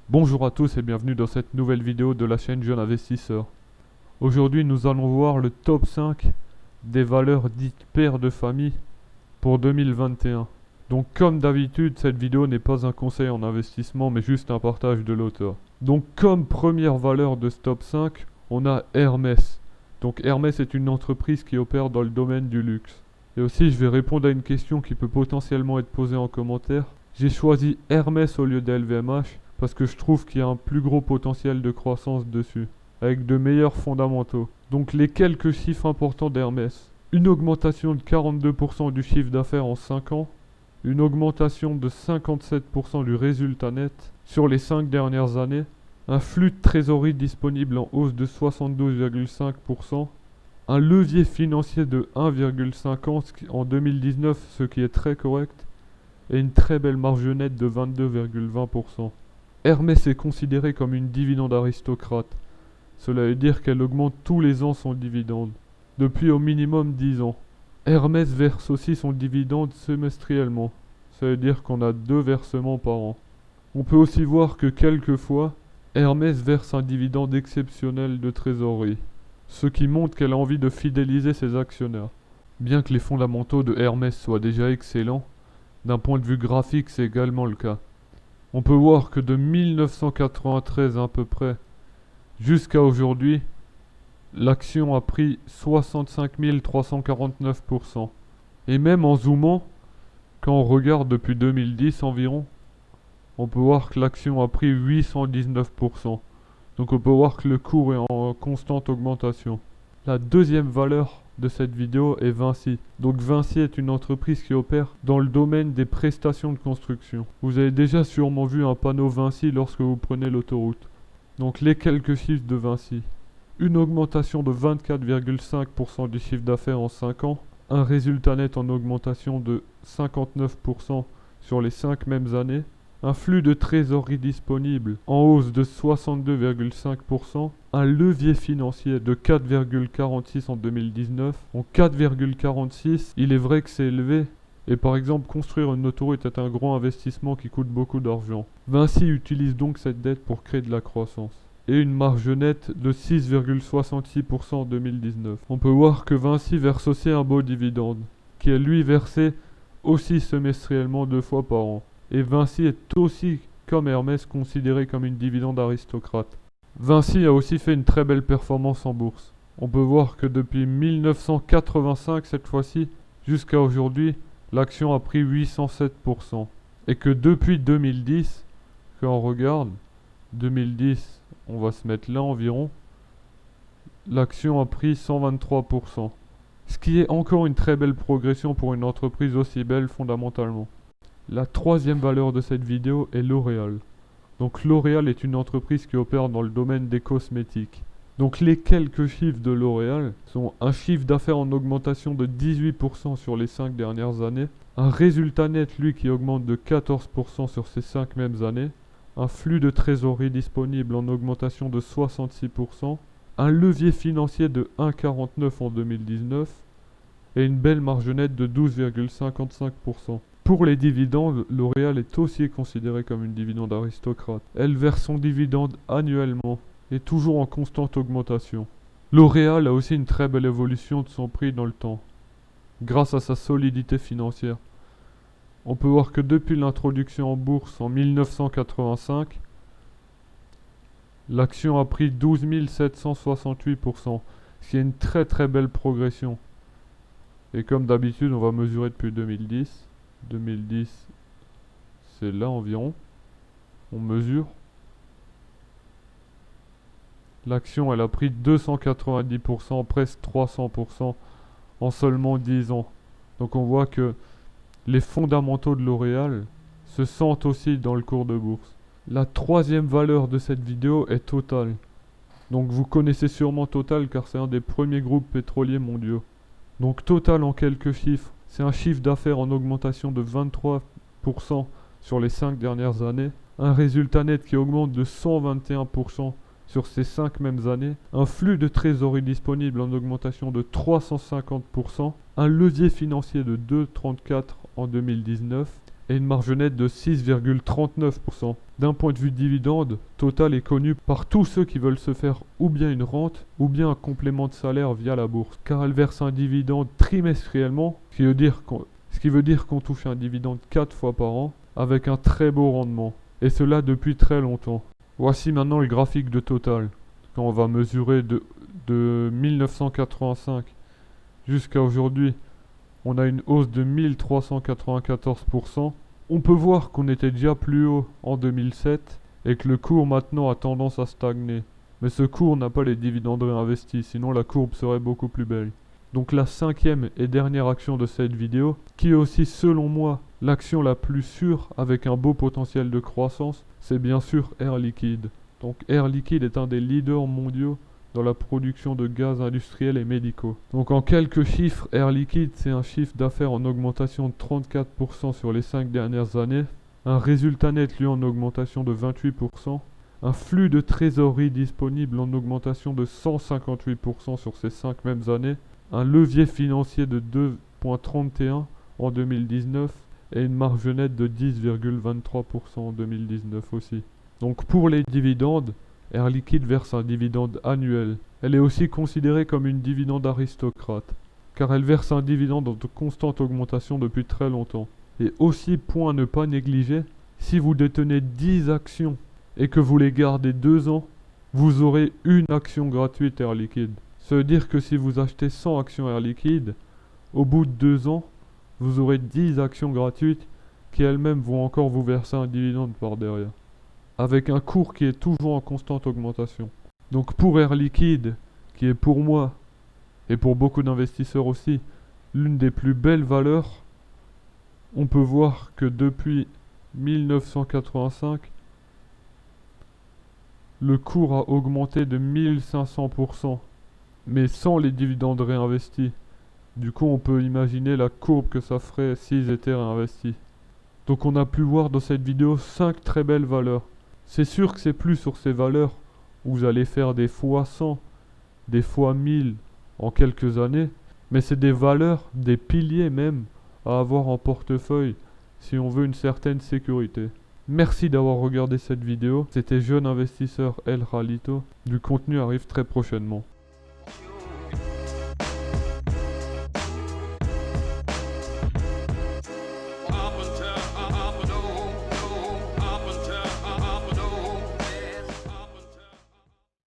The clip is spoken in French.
Bonjour à tous et bienvenue dans cette nouvelle vidéo de la chaîne Jeune Investisseur. Aujourd'hui nous allons voir le top 5 des valeurs dites pères de famille pour 2021. Donc comme d'habitude cette vidéo n'est pas un conseil en investissement mais juste un partage de l'auteur. Donc comme première valeur de ce top 5 on a Hermès. Donc Hermès est une entreprise qui opère dans le domaine du luxe. Et aussi je vais répondre à une question qui peut potentiellement être posée en commentaire. J'ai choisi Hermès au lieu d'LVMH parce que je trouve qu'il y a un plus gros potentiel de croissance dessus, avec de meilleurs fondamentaux. Donc les quelques chiffres importants d'Hermès. Une augmentation de 42% du chiffre d'affaires en 5 ans, une augmentation de 57% du résultat net sur les 5 dernières années, un flux de trésorerie disponible en hausse de 72,5%, un levier financier de 1,5 ans en 2019, ce qui est très correct, et une très belle marge nette de 22,20%. Hermès est considérée comme une dividende aristocrate. Cela veut dire qu'elle augmente tous les ans son dividende, depuis au minimum 10 ans. Hermès verse aussi son dividende semestriellement. Ça veut dire qu'on a 2 versements par an. On peut aussi voir que quelquefois, Hermès verse un dividende exceptionnel de trésorerie, ce qui montre qu'elle a envie de fidéliser ses actionnaires. Bien que les fondamentaux de Hermès soient déjà excellents, d'un point de vue graphique c'est également le cas. On peut voir que de 1993 à peu près jusqu'à aujourd'hui, l'action a pris 65 349%. Et même en zoomant, quand on regarde depuis 2010 environ, on peut voir que l'action a pris 819%. Donc on peut voir que le cours est en constante augmentation. La deuxième valeur de cette vidéo est Vinci. Donc Vinci est une entreprise qui opère dans le domaine des prestations de construction. Vous avez déjà sûrement vu un panneau Vinci lorsque vous prenez l'autoroute. Donc les quelques chiffres de Vinci. Une augmentation de 24,5% du chiffre d'affaires en 5 ans. Un résultat net en augmentation de 59% sur les 5 mêmes années. Un flux de trésorerie disponible en hausse de 62,5%, un levier financier de 4,46 en 2019. En 4,46, il est vrai que c'est élevé, et par exemple construire une autoroute est un gros investissement qui coûte beaucoup d'argent. Vinci utilise donc cette dette pour créer de la croissance. Et une marge nette de 6,66% en 2019. On peut voir que Vinci verse aussi un beau dividende, qui est lui versé aussi semestriellement 2 fois par an. Et Vinci est aussi, comme Hermès, considéré comme une dividende aristocrate. Vinci a aussi fait une très belle performance en bourse. On peut voir que depuis 1985 cette fois-ci, jusqu'à aujourd'hui, l'action a pris 807%. Et que depuis 2010, quand on regarde, 2010, on va se mettre là environ, l'action a pris 123%. Ce qui est encore une très belle progression pour une entreprise aussi belle fondamentalement. La troisième valeur de cette vidéo est L'Oréal. Donc L'Oréal est une entreprise qui opère dans le domaine des cosmétiques. Donc les quelques chiffres de L'Oréal sont un chiffre d'affaires en augmentation de 18% sur les 5 dernières années, un résultat net lui qui augmente de 14% sur ces 5 mêmes années, un flux de trésorerie disponible en augmentation de 66%, un levier financier de 1,49 en 2019 et une belle marge nette de 12,55%. Pour les dividendes, L'Oréal est aussi considérée comme une dividende aristocrate. Elle verse son dividende annuellement et toujours en constante augmentation. L'Oréal a aussi une très belle évolution de son prix dans le temps, grâce à sa solidité financière. On peut voir que depuis l'introduction en bourse en 1985, l'action a pris 12 768%, ce qui est une très belle progression. Et comme d'habitude, on va mesurer depuis 2010. 2010, c'est là environ. On mesure. L'action, elle a pris 290%, presque 300% en seulement 10 ans. Donc on voit que les fondamentaux de L'Oréal se sentent aussi dans le cours de bourse. La troisième valeur de cette vidéo est Total. Donc vous connaissez sûrement Total car c'est un des premiers groupes pétroliers mondiaux. Donc Total en quelques chiffres. C'est un chiffre d'affaires en augmentation de 23% sur les 5 dernières années, un résultat net qui augmente de 121% sur ces 5 mêmes années, un flux de trésorerie disponible en augmentation de 350%, un levier financier de 2,34 en 2019 et une marge nette de 6,39%. D'un point de vue dividende, Total est connu par tous ceux qui veulent se faire ou bien une rente ou bien un complément de salaire via la bourse, car elle verse un dividende trimestriellement, ce qui veut dire qu'on touche un dividende 4 fois par an avec un très beau rendement, et cela depuis très longtemps. Voici maintenant le graphique de Total, quand on va mesurer de 1985 jusqu'à aujourd'hui. On a une hausse de 1394%. On peut voir qu'on était déjà plus haut en 2007 et que le cours maintenant a tendance à stagner. Mais ce cours n'a pas les dividendes réinvestis, sinon la courbe serait beaucoup plus belle. Donc la cinquième et dernière action de cette vidéo, qui est aussi selon moi l'action la plus sûre avec un beau potentiel de croissance, c'est bien sûr Air Liquide. Donc Air Liquide est un des leaders mondiaux dans la production de gaz industriels et médicaux. Donc en quelques chiffres, Air Liquide c'est un chiffre d'affaires en augmentation de 34% sur les 5 dernières années, un résultat net lui en augmentation de 28%, un flux de trésorerie disponible en augmentation de 158% sur ces 5 mêmes années, un levier financier de 2,31 en 2019 et une marge nette de 10,23% en 2019 aussi. Donc pour les dividendes, Air Liquide verse un dividende annuel. Elle est aussi considérée comme une dividende aristocrate, car elle verse un dividende en constante augmentation depuis très longtemps. Et aussi, point à ne pas négliger, si vous détenez 10 actions et que vous les gardez 2 ans, vous aurez une action gratuite Air Liquide. Ça veut dire que si vous achetez 100 actions Air Liquide, au bout de 2 ans, vous aurez 10 actions gratuites qui elles-mêmes vont encore vous verser un dividende par derrière, avec un cours qui est toujours en constante augmentation. Donc pour Air Liquide, qui est pour moi, et pour beaucoup d'investisseurs aussi, l'une des plus belles valeurs, on peut voir que depuis 1985, le cours a augmenté de 1500%, mais sans les dividendes réinvestis. Du coup, on peut imaginer la courbe que ça ferait s'ils étaient réinvestis. Donc on a pu voir dans cette vidéo 5 très belles valeurs. C'est sûr que c'est plus sur ces valeurs où vous allez faire des fois 100, des fois 1000 en quelques années, mais c'est des valeurs, des piliers même, à avoir en portefeuille si on veut une certaine sécurité. Merci d'avoir regardé cette vidéo, c'était Jeune Investisseur El Ralito, du contenu arrive très prochainement.